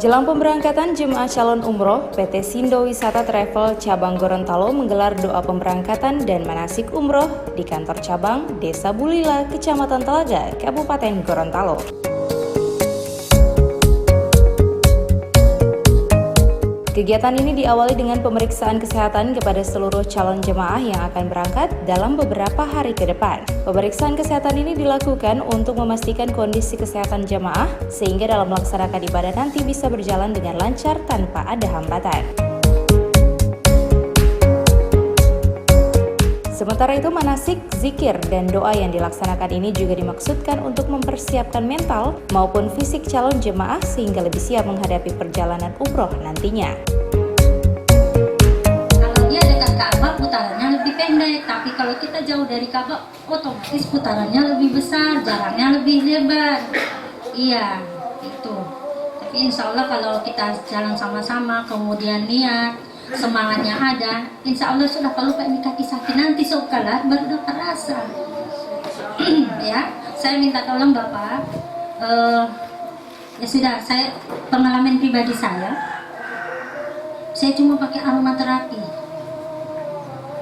Jelang pemberangkatan jemaah calon umroh, PT Sindo Wisata Travel Cabang Gorontalo menggelar doa pemberangkatan dan manasik umroh di kantor cabang Desa Bulila, Kecamatan Telaga, Kabupaten Gorontalo. Kegiatan ini diawali dengan pemeriksaan kesehatan kepada seluruh calon jemaah yang akan berangkat dalam beberapa hari ke depan. Pemeriksaan kesehatan ini dilakukan untuk memastikan kondisi kesehatan jemaah sehingga dalam melaksanakan ibadah nanti bisa berjalan dengan lancar tanpa ada hambatan. Sementara itu, manasik, zikir, dan doa yang dilaksanakan ini juga dimaksudkan untuk mempersiapkan mental maupun fisik calon jemaah sehingga lebih siap menghadapi perjalanan umroh nantinya. Kalau dia dekat Ka'bah, putarannya lebih pendek, tapi kalau kita jauh dari Ka'bah, otomatis putarannya lebih besar, jaraknya lebih lebar. Iya, itu. Tapi insya Allah kalau kita jalan sama-sama, kemudian niat, semangatnya ada, insya Allah sudah. Kalau Pak ini kaki sakit nanti sok kalah baru dapat rasa. Ya, saya minta tolong Bapak, ya sudah, saya pengalaman pribadi saya cuma pakai aromaterapi.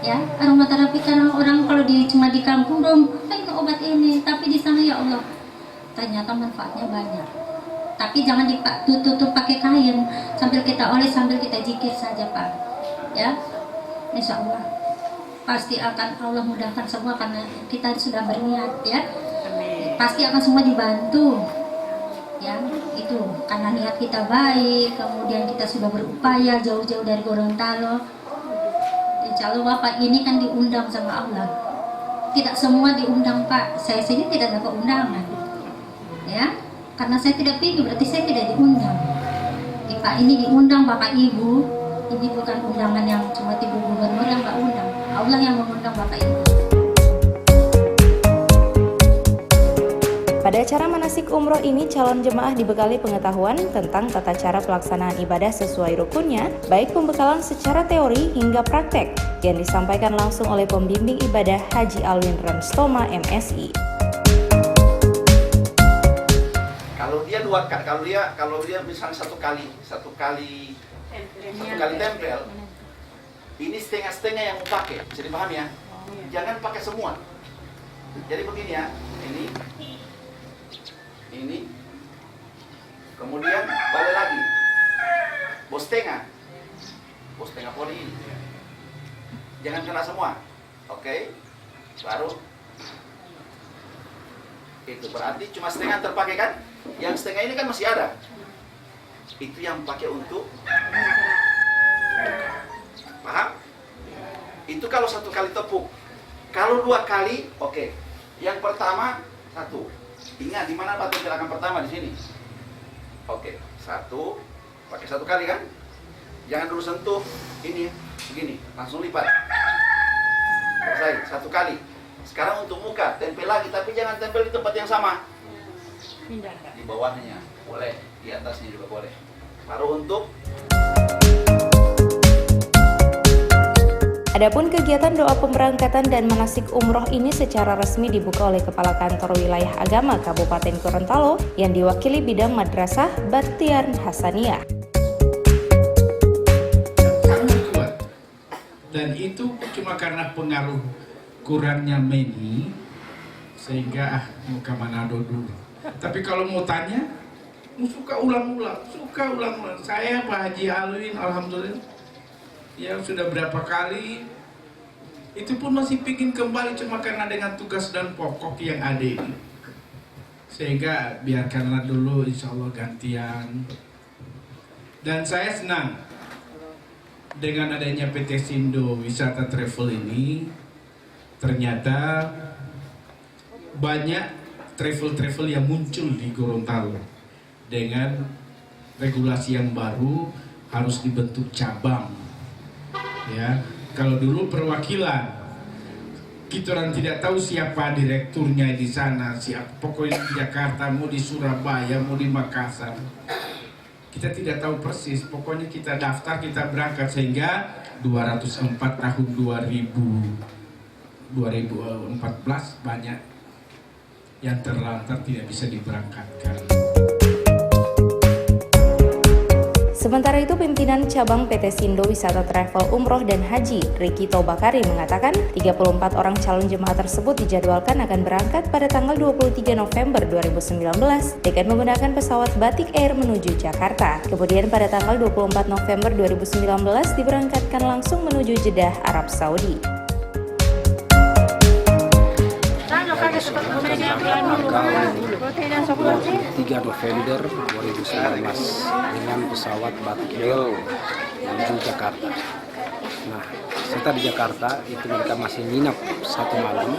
Ya, aromaterapi karena orang kalau cuma di kampung dong, ini obat ini, tapi di sana ya Allah, ternyata manfaatnya banyak. Tapi jangan ditutup pakai kain, sambil kita oles, sambil kita zikir saja Pak. Ya, insya Allah pasti akan Allah mudahkan semua karena kita sudah berniat ya. Pasti akan semua dibantu. Ya, itu karena niat kita baik, kemudian kita sudah berupaya jauh-jauh dari Gorontalo. Insya Allah Bapak ini kan diundang sama Allah. Tidak semua diundang Pak. Saya sendiri tidak dapat undangan. Ya. Karena saya tidak pergi, berarti saya tidak diundang. Pak ini diundang Bapak Ibu, ini bukan undangan yang cuma Ibu Gubernur yang nggak undang. Allah yang mengundang Bapak Ibu. Pada acara manasik umroh ini, calon jemaah dibekali pengetahuan tentang tata cara pelaksanaan ibadah sesuai rukunnya, baik pembekalan secara teori hingga praktek, yang disampaikan langsung oleh pembimbing ibadah Haji Alwin Renstoma MSI. Kalau dia misalnya satu kali tempel, ini setengah-setengah yang mau pakai, bisa dipahami ya? Jangan pakai semua. Jadi begini ya, ini, kemudian balik lagi, bos tengah poli ini, jangan kena semua, oke? Baru itu berarti cuma setengah terpakai kan? Yang setengah ini kan masih ada. Itu yang pakai untuk paham? Itu kalau satu kali tepuk. Kalau dua kali, oke. Yang pertama satu. Ingat di mana batu gerakan pertama di sini. Oke, satu. Pakai satu kali kan? Jangan dulu sentuh ini, begini, langsung lipat. Selesai, satu kali. Sekarang untuk muka, tempel lagi, tapi jangan tempel di tempat yang sama. Di bawahnya boleh, di atasnya juga boleh. Baru untuk Adapun kegiatan doa pemberangkatan dan manasik umroh ini secara resmi dibuka oleh Kepala Kantor Wilayah Agama Kabupaten Gorontalo yang diwakili bidang Madrasah Bakhtiar Hasaniyah. Sangat kuat. Dan itu cuma karena pengaruh kurangnya Meni sehingga muka Manado dulu. Tapi kalau mau tanya, suka ulang-ulang. Saya Pak Haji Alwin, alhamdulillah, yang sudah berapa kali, itu pun masih pingin kembali cuma karena dengan tugas dan pokok yang ada ini. Sehingga biarkanlah dulu, insya Allah gantian. Dan saya senang dengan adanya PT Sindo Wisata Travel ini, ternyata banyak travel yang muncul di Gorontalo dengan regulasi yang baru harus dibentuk cabang. Ya, kalau dulu perwakilan kita orang tidak tahu siapa direkturnya di sana, pokoknya di Jakarta, mau di Surabaya, mau di Makassar. Kita tidak tahu persis, pokoknya kita daftar, kita berangkat sehingga 204 tahun 2014 banyak yang terlantar tidak bisa diberangkatkan. Sementara itu, pimpinan cabang PT Sindo Wisata Travel Umroh dan Haji, Riki Tobakari, mengatakan 34 orang calon jemaah tersebut dijadwalkan akan berangkat pada tanggal 23 November 2019 dengan menggunakan pesawat Batik Air menuju Jakarta. Kemudian pada tanggal 24 November 2019 diberangkatkan langsung menuju Jeddah, Arab Saudi. Tanggal 23 November 2019 dengan pesawat Batik Air menuju Jakarta. Nah, setelah di Jakarta itu mereka masih nginap 1 malam.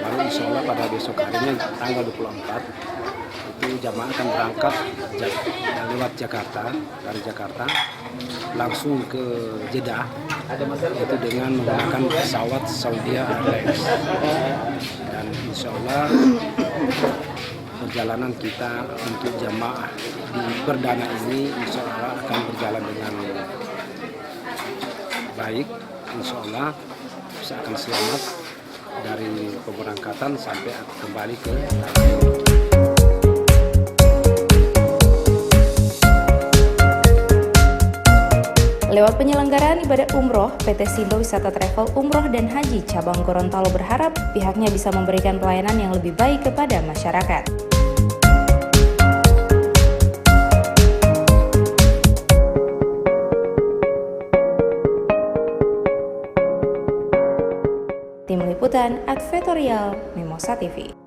Lalu insya Allah pada besok harinya tanggal 24 itu jamaah akan berangkat lewat Jakarta, dari Jakarta langsung ke Jeddah, itu dengan menggunakan pesawat Saudi Airlines. Dan insya Allah perjalanan kita untuk jamaah di perdana ini insya Allah akan berjalan dengan baik. Insya Allah bisa akan selamat dari pemberangkatan sampai kembali ke Lewat penyelenggaraan ibadah umroh, PT Sindo Wisata Travel Umroh dan Haji Cabang Gorontalo berharap pihaknya bisa memberikan pelayanan yang lebih baik kepada masyarakat. Tim Liputan Advertorial Mimosa TV.